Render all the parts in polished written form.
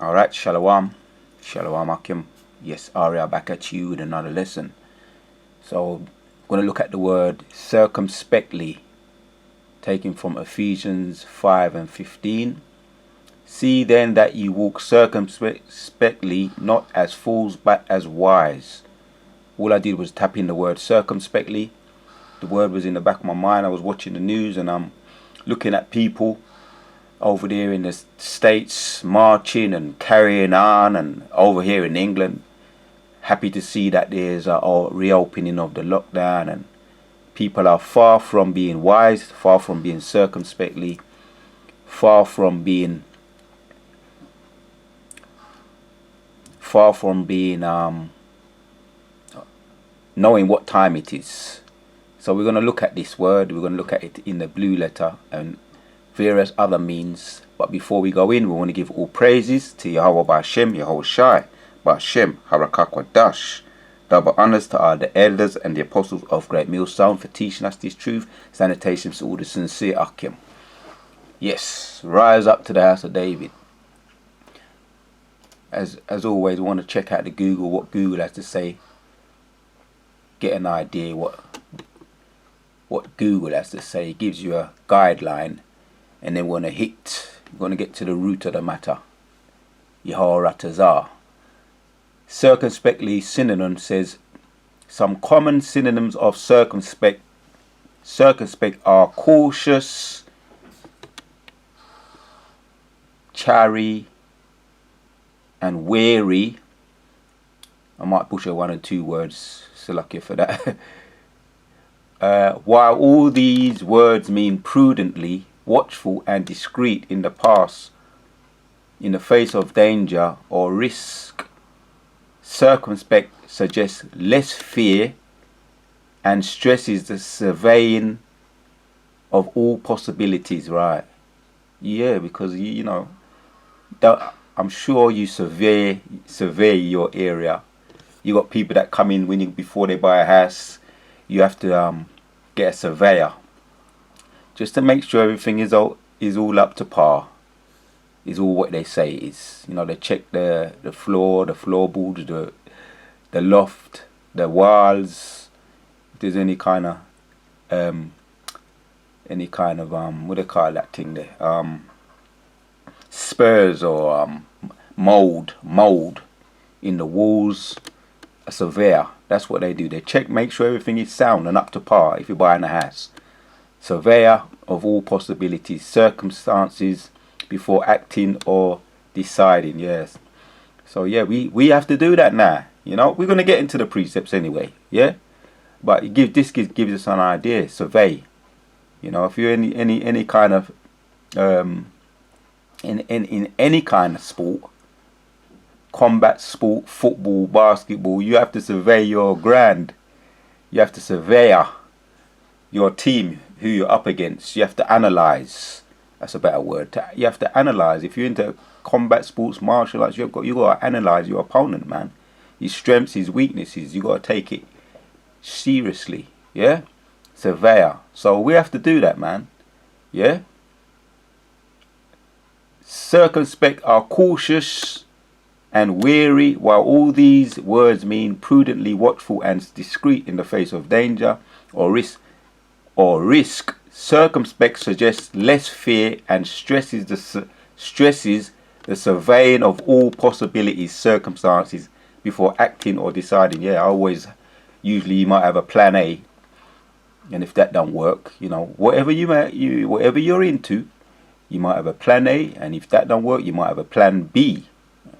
Alright, Shalom. Shalom Akim. Yes, Arya back at you with another lesson. So, I'm going to look at the word circumspectly, taken from Ephesians 5 and 15. See then that you walk circumspectly, not as fools, but as wise. All I did was tap in the word circumspectly. The word was in the back of my mind. I was watching the news and I'm looking at people over there in the States marching and carrying on, and over here in England happy to see that there's a reopening of the lockdown, and people are far from being wise, far from being circumspectly, far from being knowing what time it is. So we're going to look at this word, we're going to look at it in the blue letter and various other means. But before we go in, we want to give all praises to Yahweh Ba'Shem, Yahweh Shai, Ba'Shem, Harakak double honors to all the elders and the apostles of Great Millstone for teaching us this truth. Salutations to all the sincere Akim. Yes, rise up to the house of David. As always, we want to check out the Google, what Google has to say. Get an idea what Google has to say. It gives you a guideline. And then we're going to get to the root of the matter. Yehoratazah. Circumspectly synonym says, some common synonyms of circumspect are cautious, chary, and wary. I might butcher one or two words, so lucky for that. While all these words mean prudently, watchful and discreet in the face of danger or risk, circumspect suggests less fear and stresses the surveying of all possibilities. Right? Yeah, because you know, I'm sure you survey your area. You got people that come in before they buy a house. You have to get a surveyor, just to make sure everything is all up to par, is all what they say it is. You know, they check the floor, the floorboards, the loft, the walls. If there's any kind of what do they call that thing there? Spurs or mold in the walls. A surveyor, that's what they do. They check, make sure everything is sound and up to par if you're buying a house. Surveyor of all possibilities, circumstances before acting or deciding. Yes. So yeah, we have to do that now. You know, we're going to get into the precepts anyway. Yeah. But this gives us an idea. Survey. You know, if you're in any kind of in any kind of sport, combat sport, football, basketball, you have to survey your ground. You have to survey your team, who you're up against. You have to analyze. That's a better word. You have to analyze. If you're into combat sports, martial arts, you got to analyze your opponent, man. His strengths, his weaknesses. You got to take it seriously. Yeah, surveyor. So we have to do that, man. Yeah. Circumspect are cautious and wary, while all these words mean prudently, watchful, and discreet in the face of danger or risk. Circumspect suggests less fear and stresses the surveying of all possibilities, circumstances before acting or deciding. Yeah, usually you might have a plan A, and if that don't work, you know, whatever you're into, you might have a plan A, and if that don't work, you might have a plan B.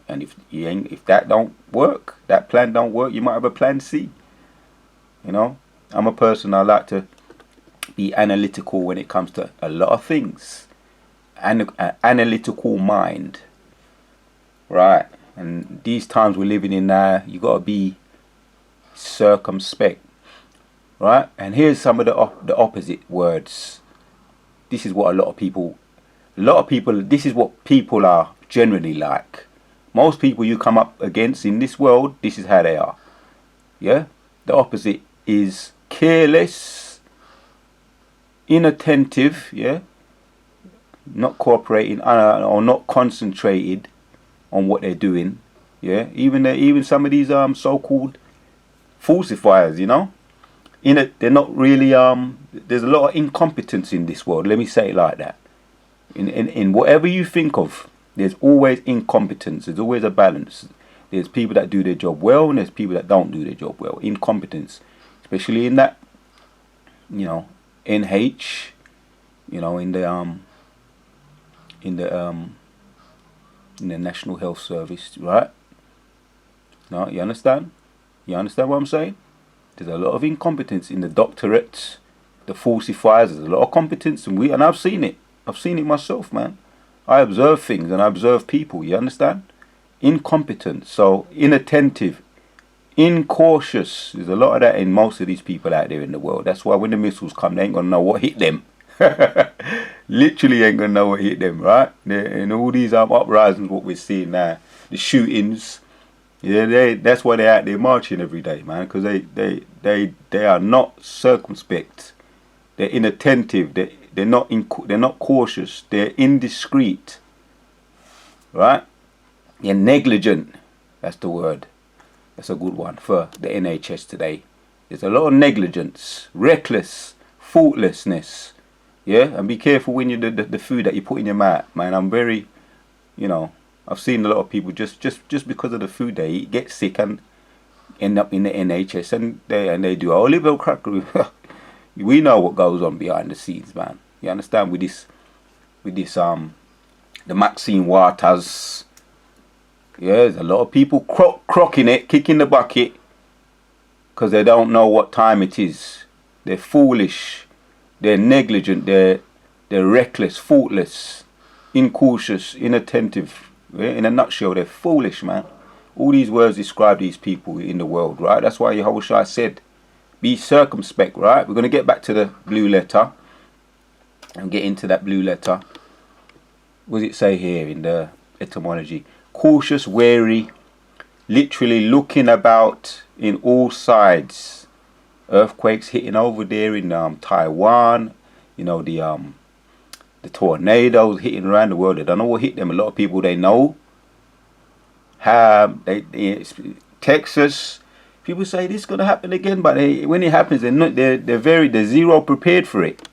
And if that don't work, that plan don't work, you might have a plan C. You know, I'm a person, I like to be analytical when it comes to a lot of things. An analytical mind. Right. And these times we're living in now, you got to be circumspect. Right. And here's some of the opposite words. This is what a lot of people, this is what people are generally like. Most people you come up against in this world, this is how they are. Yeah? The opposite is careless, inattentive, yeah? Not cooperating or not concentrated, on what they're doing. Yeah, even some of these so-called falsifiers, you know, they're not really there's a lot of incompetence in this world. Let me say it like that. In whatever you think of, there's always incompetence. There's always a balance. There's people that do their job well, and there's people that don't do their job well. Incompetence, especially in that, you know, NH, you know, in the National Health Service, right? No, you understand? You understand what I'm saying? There's a lot of incompetence in the doctorates, the falsifiers. There's a lot of competence, and I've seen it. I've seen it myself, man. I observe things and I observe people. You understand? Incompetent, so inattentive, incautious. There's a lot of that in most of these people out there in the world. That's why when the missiles come, they ain't gonna know what hit them. Literally ain't gonna know what hit them, right? And all these uprisings, what we're seeing now, the shootings. Yeah, that's why they're out there marching every day, man, because they are not circumspect. They're inattentive. They're not cautious. They're indiscreet, right? They're negligent. That's the word. That's a good one for the NHS today. There's a lot of negligence, reckless, thoughtlessness. Yeah, and be careful when you the food that you put in your mouth, man. I'm very, you know, I've seen a lot of people just because of the food they eat get sick and end up in the NHS, and they do Oliver crackery. We know what goes on behind the scenes, man. You understand? With this the Maxine Waters. Yeah, there's a lot of people crocking it, kicking the bucket, because they don't know what time it is. They're foolish. They're negligent. They're reckless, thoughtless, incautious, inattentive. Yeah? In a nutshell, they're foolish, man. All these words describe these people in the world, right? That's why Yahushua said, be circumspect, right? We're going to get back to the blue letter and get into that blue letter. What does it say here in the etymology? Cautious, wary, literally looking about in all sides. Earthquakes hitting over there in Taiwan. You know, the tornadoes hitting around the world. They don't know what hit them. A lot of people they know have Texas. People say this is gonna happen again, but when it happens, they're zero prepared for it,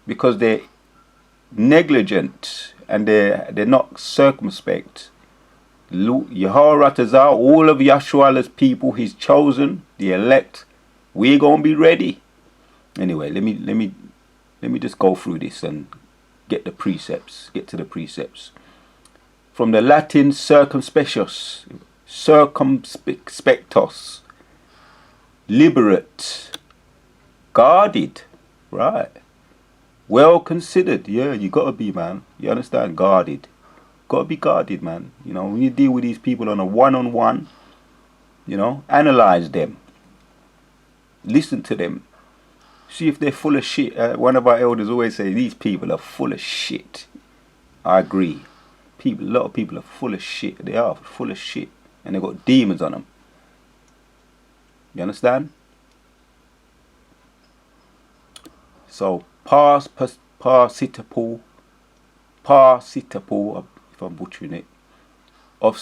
because they're negligent and they're not circumspect. Yehoratazar, all of Yahshua's people, his chosen, the elect, we're gonna be ready. Anyway, let me just go through this and get to the precepts. From the Latin circumspectus, liberate, guarded, right? Well considered. Yeah, you gotta be, man. You understand? Guarded. Gotta be guarded, man. You know, when you deal with these people on a one-on-one, you know, analyze them. Listen to them. See if they're full of shit. One of our elders always say, these people are full of shit. I agree. A lot of people are full of shit. They are full of shit. And they've got demons on them. You understand? So, participle, if I'm butchering it, of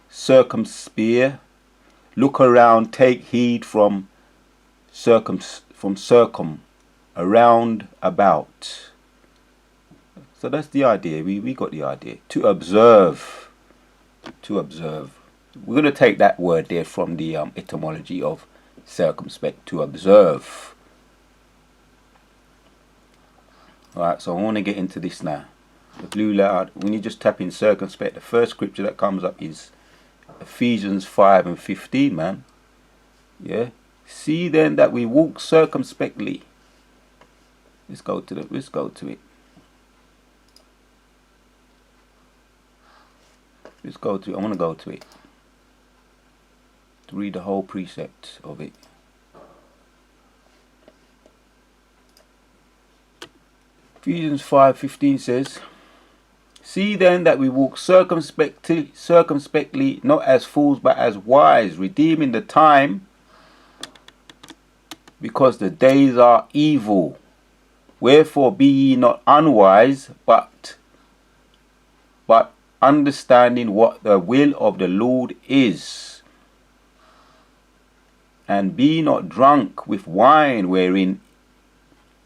circumspect, look around, take heed from circum, around, about. So that's the idea. We got the idea. To observe. We're going to take that word there from the etymology of circumspect, to observe. Alright, so I want to get into this now. The blue letter, when you just tap in circumspect, the first scripture that comes up is Ephesians 5:15, man. Yeah. See then that we walk circumspectly. Let's go to it. I want to go to it. To read the whole precept of it. Ephesians 5:15 says, see then that we walk circumspectly, not as fools but as wise, redeeming the time, because the days are evil. Wherefore be ye not unwise, but understanding what the will of the Lord is. And be not drunk with wine wherein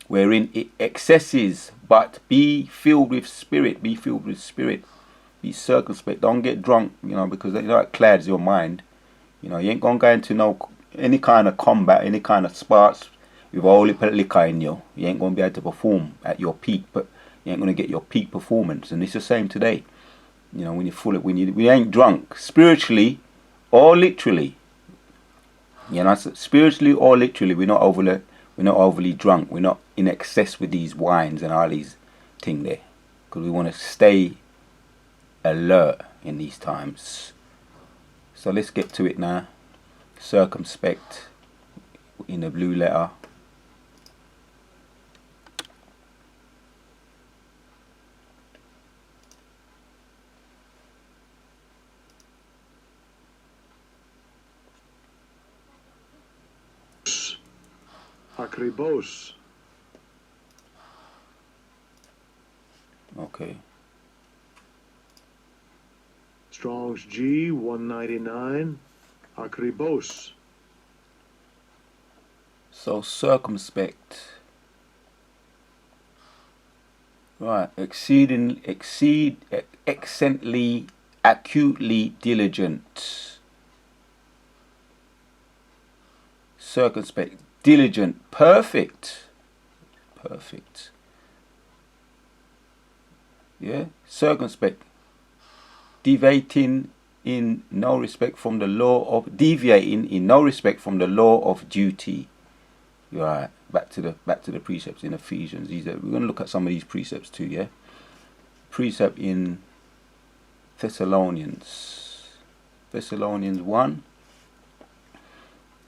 it excesses, but be filled with spirit. Be filled with spirit. Be circumspect. Don't get drunk, because that clouds your mind. You ain't gonna go into any kind of combat, any kind of sparks with all the liquor in you. You ain't gonna be able to perform at your peak, but you ain't gonna get your peak performance. And it's the same today. When you're full of, we ain't drunk spiritually or literally. Spiritually or literally, we're not overly drunk. We're not in excess with these wines and all these thing there, because we want to stay alert in these times. So let's get to it now. Circumspect in the blue letter. Akribos. Okay. Strong's G 199. Akribos. So circumspect. Right. Excellently, acutely diligent. Circumspect. Diligent. Perfect. Perfect. Yeah. Circumspect. Deviating in no respect from the law of duty. Right. Back to the precepts in Ephesians. We're going to look at some of these precepts too. Yeah. Precept in Thessalonians 1.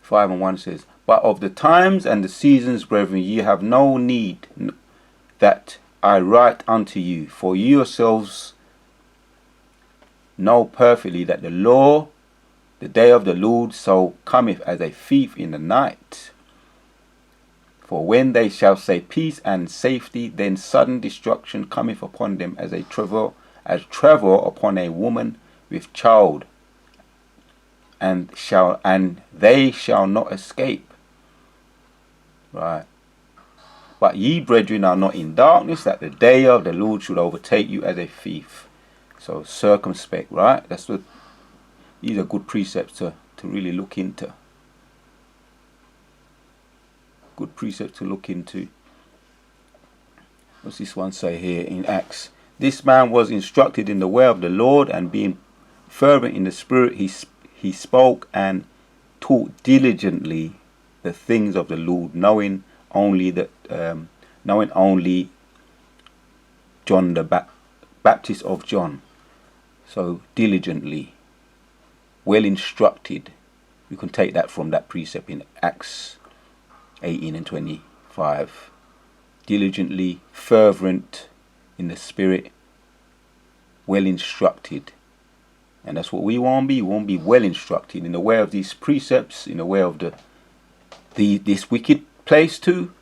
5:1 says, "But of the times and the seasons, brethren, ye have no need that I write unto you, for you yourselves know perfectly that the day of the Lord so cometh as a thief in the night. For when they shall say peace and safety, then sudden destruction cometh upon them as travel upon a woman with child, and they shall not escape." Right. "But ye, brethren, are not in darkness, that the day of the Lord should overtake you as a thief." So circumspect, right? These are good precepts to really look into. Good precepts to look into. What's this one say here in Acts? "This man was instructed in the way of the Lord, and being fervent in the spirit, he spoke and taught diligently the things of the Lord, knowing only John the Baptist of John." So diligently, well instructed. We can take that from that precept in Acts 18 and 25. Diligently, fervent in the spirit, well instructed. And that's what we want to be. We want to be well instructed in the way of these precepts, in the way of this wicked place too,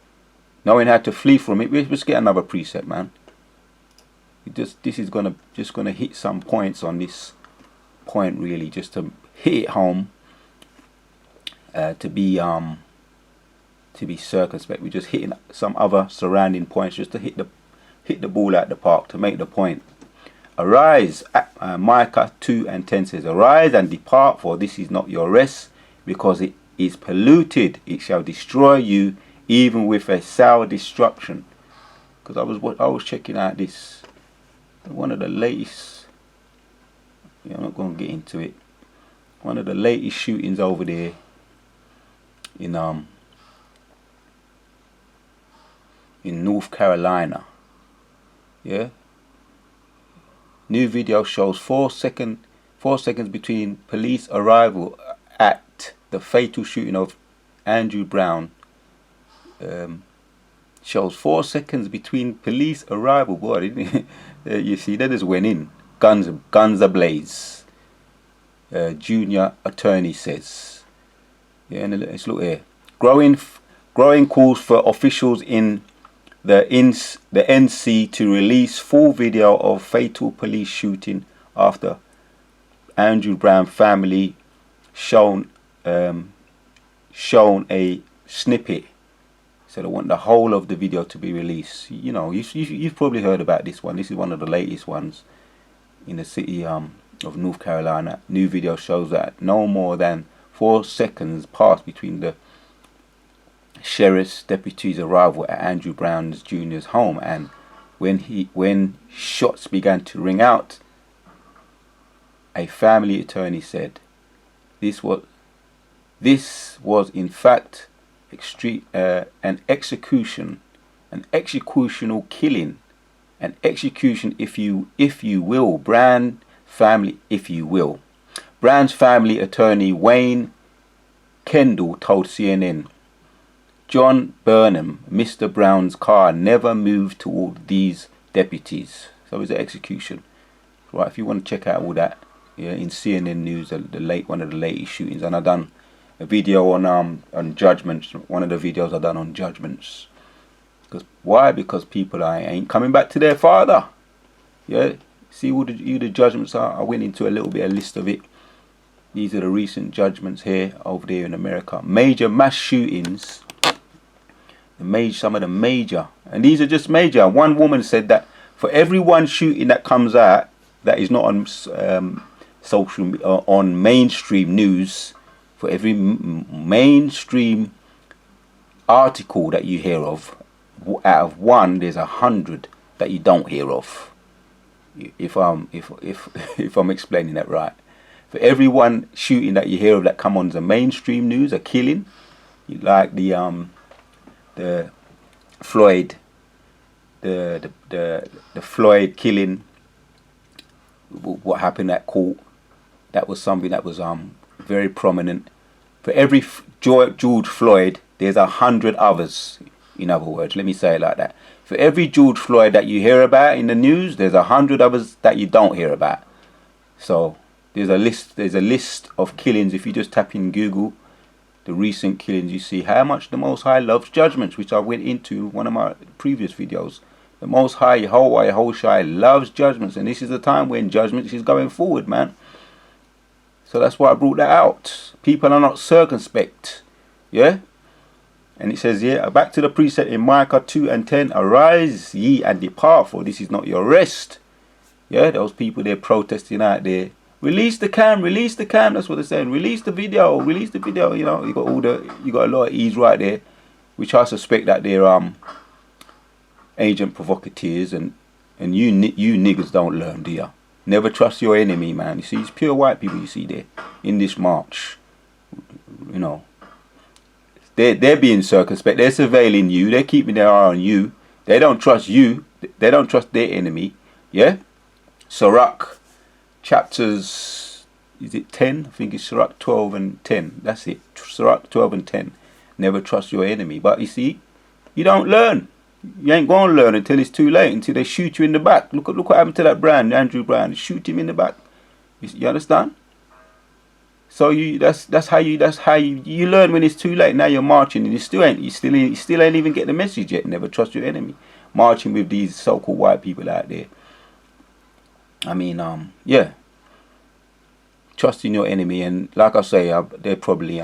knowing how to flee from it. Let's get another precept, man. This is gonna hit some points on this point, really, just to hit it home. To be circumspect. We're just hitting some other surrounding points just to hit the ball out the park, to make the point. "Arise," Micah 2:10 says, "Arise and depart, for this is not your rest, because it is polluted. It shall destroy you, even with a sour destruction." Because I was checking out this, one of the latest. I'm not going to get into it. One of the latest shootings over there in North Carolina. Yeah. New video shows 4 seconds between police arrival at the fatal shooting of Andrew Brown. Shows 4 seconds between police arrival. Boy, didn't you see? They just went in. Guns ablaze. Junior attorney says. Yeah, and let's look here. Growing calls for officials in the NC to release full video of fatal police shooting after Andrew Brown family shown a snippet. So they want the whole of the video to be released. You know, you've probably heard about this one. This is one of the latest ones in the city of North Carolina. New video shows that no more than 4 seconds passed between the sheriff's deputy's arrival at Andrew Brown Jr.'s home and when shots began to ring out. A family attorney said this was in fact an executional killing, an execution, if you will. Brown's family attorney Wayne Kendall told CNN, John Burnham, Mr. Brown's car never moved toward these deputies. So it's an execution. Right, if you want to check out all that, yeah, in CNN News, one of the latest shootings, and I've done a video on judgments. One of the videos I've done on judgments. Why? Because people ain't coming back to their father. Yeah, see who the judgments are. I went into a little bit of list of it. These are the recent judgments here over there in America. Major mass shootings. Some of the major, and these are just major. One woman said that for every one shooting that comes out that is not on on mainstream news, for every mainstream article that you hear of, out of one, there's 100 that you don't hear of. If I'm explaining that right, for every one shooting that you hear of that come on the mainstream news, a killing, like the Floyd, the Floyd killing, what happened at court, that was something that was very prominent. For every George Floyd, there's 100 others. In other words, let me say it like that. For every George Floyd that you hear about in the news, there's 100 others that you don't hear about. So there's a list of killings. If you just tap in Google the recent killings, you see how much the Most High loves judgments, which I went into one of my previous videos. The Most High, Yahuwah loves judgments, and this is the time when judgments is going forward, man. So that's why I brought that out. People are not circumspect. Yeah? And it says, yeah, back to the precept in Micah 2:10, arise ye and depart, for this is not your rest. Yeah, those people they're protesting out there. Release the cam, that's what they're saying. Release the video, you know, you got a lot of ease right there, which I suspect that they're agent provocateurs, and you niggas don't learn, do ya? Never trust your enemy, man. You see, it's pure white people you see there in this march. You know, they're being circumspect. They're surveilling you. They're keeping their eye on you. They don't trust you. They don't trust their enemy. Yeah. Sirach chapters, is it 10? I think it's Sirach 12 and 10. That's it. Sirach 12 and 10. Never trust your enemy. But you see, you don't learn. You ain't going to learn until it's too late, until they shoot you in the back. Look what happened to that Andrew Brown. They shoot him in the back. You understand? So that's how you learn when it's too late. Now you're marching and you still ain't even get the message yet. Never trust your enemy. Marching with these so-called white people out there. I mean, yeah. Trusting your enemy, and like I say, they're probably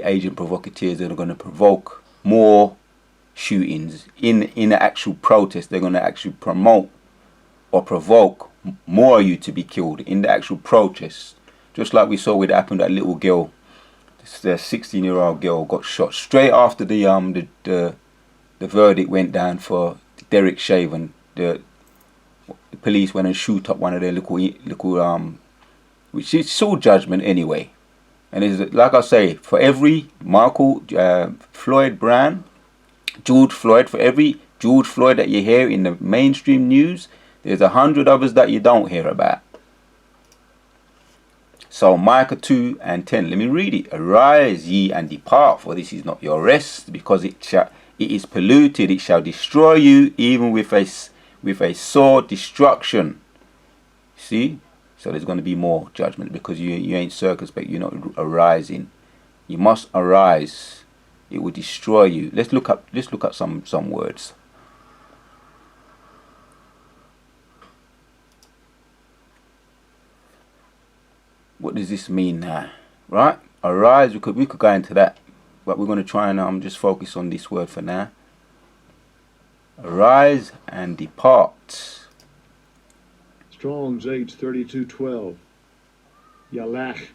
agent provocateurs that are going to provoke more shootings in the actual protest. They're going to actually promote or provoke more of you to be killed in the actual protest. Just like we saw what happened, that little girl, the 16-year-old girl got shot straight after the verdict went down for Derek Chauvin. The police went and shoot up one of their little which is soul judgment anyway. And it's like I say, for every Floyd Brown, George Floyd, for every George Floyd that you hear in the mainstream news, there's 100 others that you don't hear about. So Micah 2:10, let me read it. Arise ye and depart, for this is not your rest, because it is polluted. It shall destroy you, even with a sore destruction. See? So there's going to be more judgment because you ain't circumspect. You're not arising. You must arise. It will destroy you. Let's look up some words. what does this mean now? Right? Arise, we could go into that, but we're going to try and just focus on this word for now. Arise and depart. Strong's H3212. Yalach.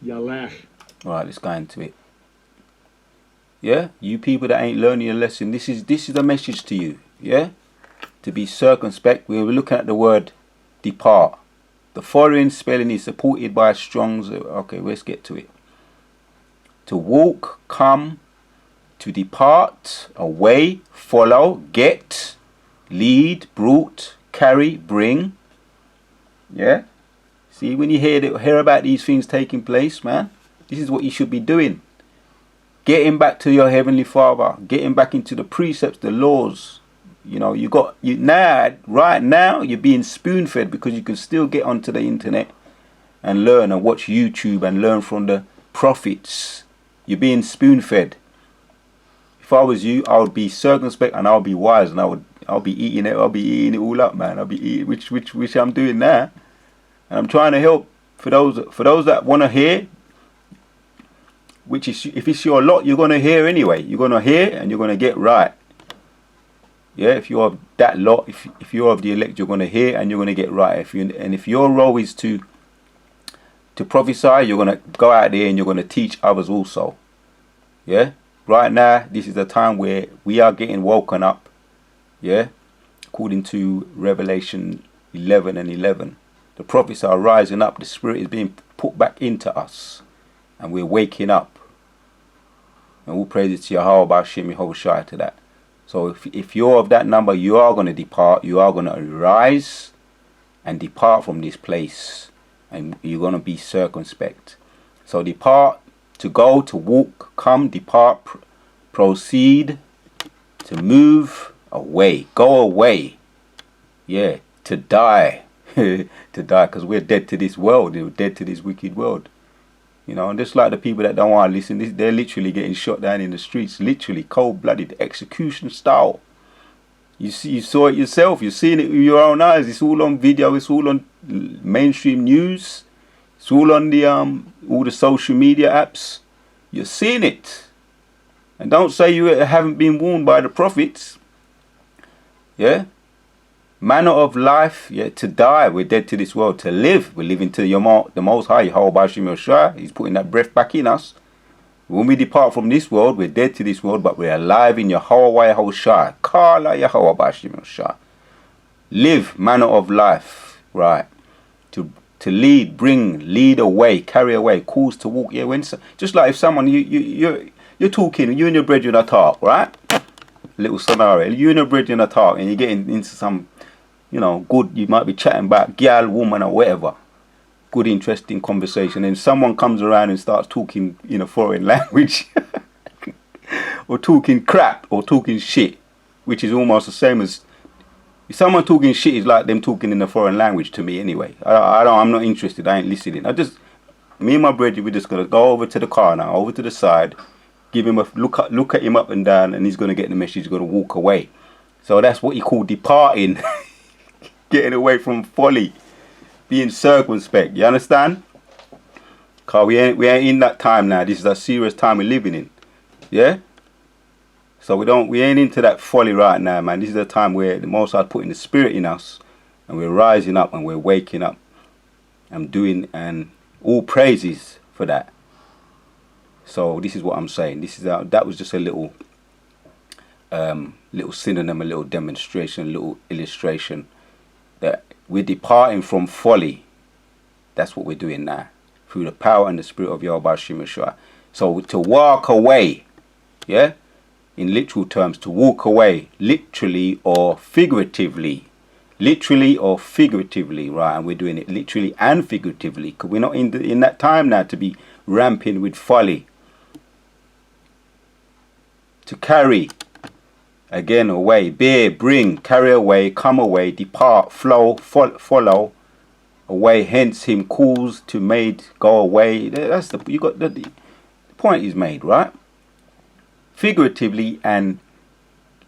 Yalach. Alright, let's go into it. Yeah, you people that ain't learning your lesson, this is a message to you. Yeah, to be circumspect. We were looking at the word depart. The following spelling is supported by Strong's. Okay, let's get to it. To walk, come, to depart, away, follow, get, lead, brought, carry, bring. Yeah. See, when you hear about these things taking place, man, this is what you should be doing. Getting back to your Heavenly Father, getting back into the precepts, the laws. You know, right now, you're being spoon-fed because you can still get onto the internet and learn and watch YouTube and learn from the prophets. You're being spoon-fed. If I was you, I would be circumspect and I'll be wise, and I'll be eating it. I'll be eating it all up, man. I'll be eating, which I'm doing now, and I'm trying to help for those that want to hear. Which is, if it's your lot, you're gonna hear anyway. You're gonna hear and you're gonna get right. Yeah, if you're of that lot, if you're of the elect, you're gonna hear and you're gonna get right. If your role is to prophesy, you're gonna go out there and you're gonna teach others also. Yeah. Right now, this is the time where we are getting woken up. Yeah. According to Revelation 11 and 11, the prophets are rising up. The Spirit is being put back into us, and we're waking up. And all praises to Yahweh B'Shem Yehoshua to that. So if you're of that number, you are going to depart. You are going to arise and depart from this place, and you're going to be circumspect. So depart, to go, to walk, come, depart, proceed, to move, away, go away. Yeah, to die. To die, because we're dead to this world. We're dead to this wicked world. You know, and just like the people that don't want to listen, they're literally getting shot down in the streets, literally cold-blooded execution style. You saw it yourself. You've seen it with your own eyes. It's all on video. It's all on mainstream news. It's all on the all the social media apps. You're seeing it, and don't say you haven't been warned by the prophets. Yeah. Manner of life, yeah, to die, we're dead to this world. To live, we're living to the Most High, Yahweh B'Shem Yehoshua. He's putting that breath back in us. When we depart from this world, we're dead to this world, but we're alive in Yahweh Yehoshua. Kala Yahweh B'Shem Yehoshua. Live, manner of life, right? To lead, bring, lead away, carry away, cause to walk. Yeah, just like if someone you're talking, you and your brethren are talk, right? Little scenario, you and your brethren are talk, and you're getting into some, good, you might be chatting about girl, woman or whatever. Good, interesting conversation. And someone comes around and starts talking in a foreign language. Or talking crap or talking shit. Which is almost the same as, if someone talking shit is like them talking in a foreign language to me anyway. I'm not interested, I ain't listening. Me and my brother, we're just going to go over to the car now, over to the side. Give him a look at him up and down, and he's going to get the message, he's going to walk away. So that's what you call departing. Getting away from folly, being circumspect. You understand? Cause we ain't in that time now. This is a serious time we're living in. Yeah. So we ain't into that folly right now, man. This is the time where the Most High putting the Spirit in us, and we're rising up and we're waking up, and doing, and all praises for that. So this is what I'm saying. That was just a little synonym, a little demonstration, a little illustration. That we're departing from folly. That's what we're doing now, through the power and the Spirit of Yahweh B'Shem Yehoshua. So to walk away, yeah, in literal terms, to walk away, literally or figuratively, right? And we're doing it literally and figuratively, because we're not in that time now to be ramping with folly. To carry. Again, away, bear, bring, carry away, come away, depart, flow, follow, away. Hence, him calls to made, go away. The point is made, right? Figuratively and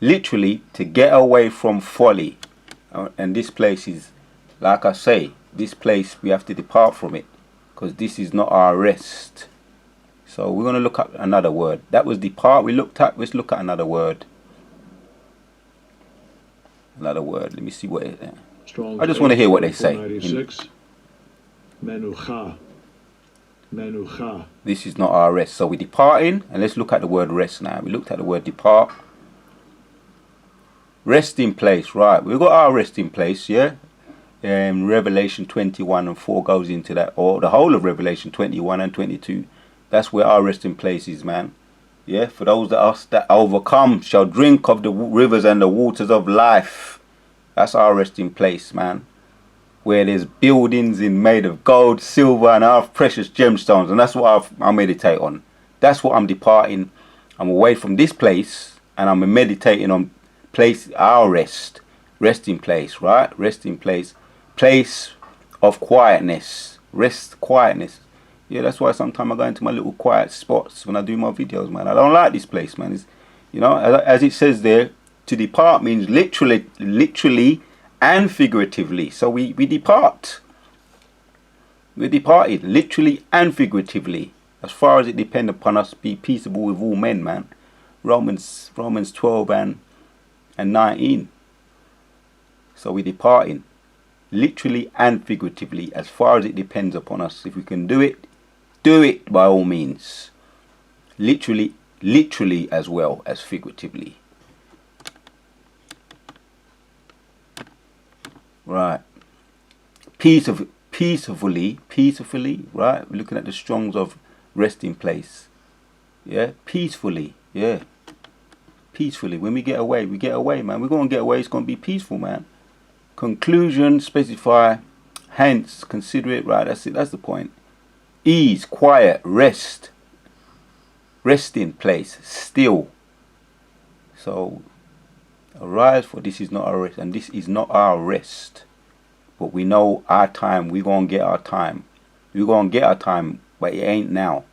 literally, to get away from folly. And this place is, like I say, this place we have to depart from it. because this is not our rest. So we're going to look at another word. That was depart we looked at. Let's look at another word. Another word. Let me see what it is. I just want to hear what they say. Menucha. Menucha. This is not our rest. So we're departing, and let's look at the word rest now. We looked at the word depart. Resting place, right. We've got our resting place, yeah? Revelation 21 and 4 goes into that, or the whole of Revelation 21 and 22. That's where our resting place is, man. Yeah, for those that overcome shall drink of the rivers and the waters of life. That's our resting place, man. Where there's buildings made of gold, silver, and our precious gemstones. And that's what I meditate on. That's what I'm departing. I'm away from this place, and I'm meditating on our resting place, right? Resting place. Place of quietness. Rest, quietness. Yeah, that's why sometimes I go into my little quiet spots when I do my videos, man. I don't like this place, man. It's, you know, as it says there, to depart means literally and figuratively. So we depart. We departed literally and figuratively. As far as it depends upon us, be peaceable with all men, man. Romans 12 and 19. So we departing literally and figuratively, as far as it depends upon us. If we can do it by all means. Literally as well as figuratively. Right. Peacefully, right? We're looking at the Strongs of resting place. Yeah, peacefully, yeah. Peacefully. When we get away, man. We're going to get away, it's going to be peaceful, man. Conclusion, specify, hence, consider it, right? That's it, that's the point. Ease, quiet, rest. Resting place, still. So, arise, for this is not our rest, and this is not our rest. But we know our time, we're going to get our time. We're going to get our time, but it ain't now.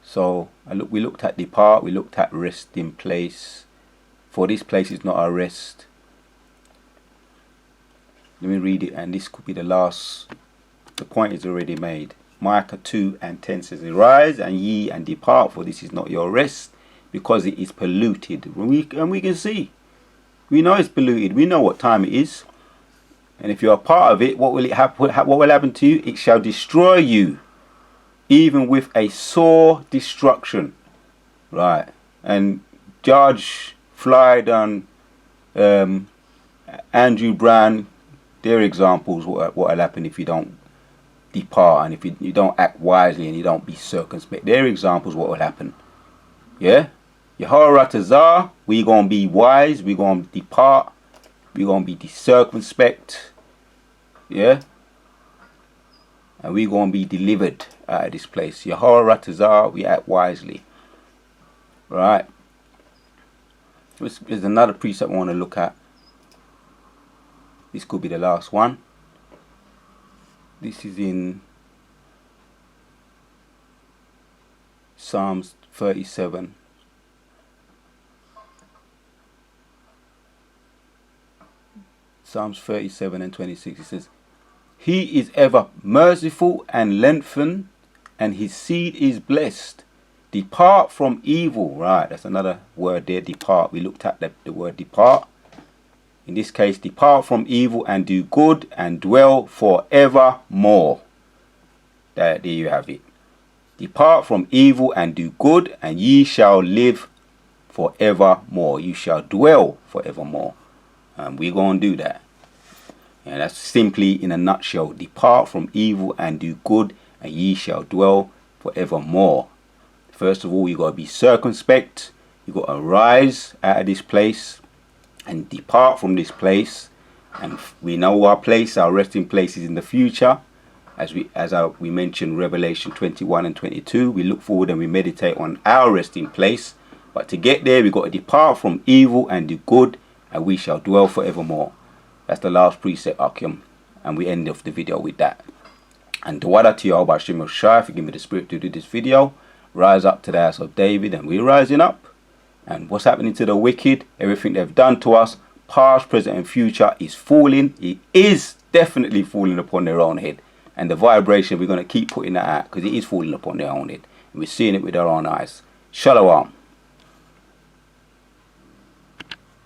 So, we looked at depart, we looked at resting place. For this place is not our rest. Let me read it, and this could be the last. The point is already made. Micah 2 and 10 says, arise and ye and depart, for this is not your rest, because it is polluted. And we can see. We know it's polluted. We know what time it is. And if you're a part of it, what will happen to you? It shall destroy you, even with a sore destruction. Right. And Judge Floyd and Andrew Brown, they're examples what will happen if you don't depart, and if you don't act wisely and you don't be circumspect. They're examples what will happen. Yeah? Yehoratazar, we're going to be wise, we're going to depart, we're going to be circumspect. Yeah? And we're going to be delivered out of this place. Yehoratazar, we act wisely. Right? There's another precept I want to look at. This could be the last one. This is in Psalms 37. Psalms 37 and 26. It says, he is ever merciful and lengthened, and his seed is blessed. Depart from evil. Right, that's another word there, depart. We looked at the word depart. In this case, depart from evil and do good and dwell forevermore. There you have it. Depart from evil and do good, and ye shall live forevermore. You shall dwell forevermore. And we're going to do that. And that's simply in a nutshell. Depart from evil and do good, and ye shall dwell forevermore. First of all, you got to be circumspect. You got to rise out of this place and depart from this place. And we know our place, our resting place is in the future. As we mentioned, Revelation 21 and 22. We look forward and we meditate on our resting place. But to get there, we got to depart from evil and do good, and we shall dwell forevermore. That's the last precept, Akim. And we end off the video with that. And Dawada to Yahweh Hashem Shai for giving me the spirit to do this video. Rise up to the house of David, and we're rising up. And what's happening to the wicked, everything they've done to us, past, present and future, is falling. It is definitely falling upon their own head. And the vibration, we're going to keep putting that out because it is falling upon their own head. And we're seeing it with our own eyes. Shalom.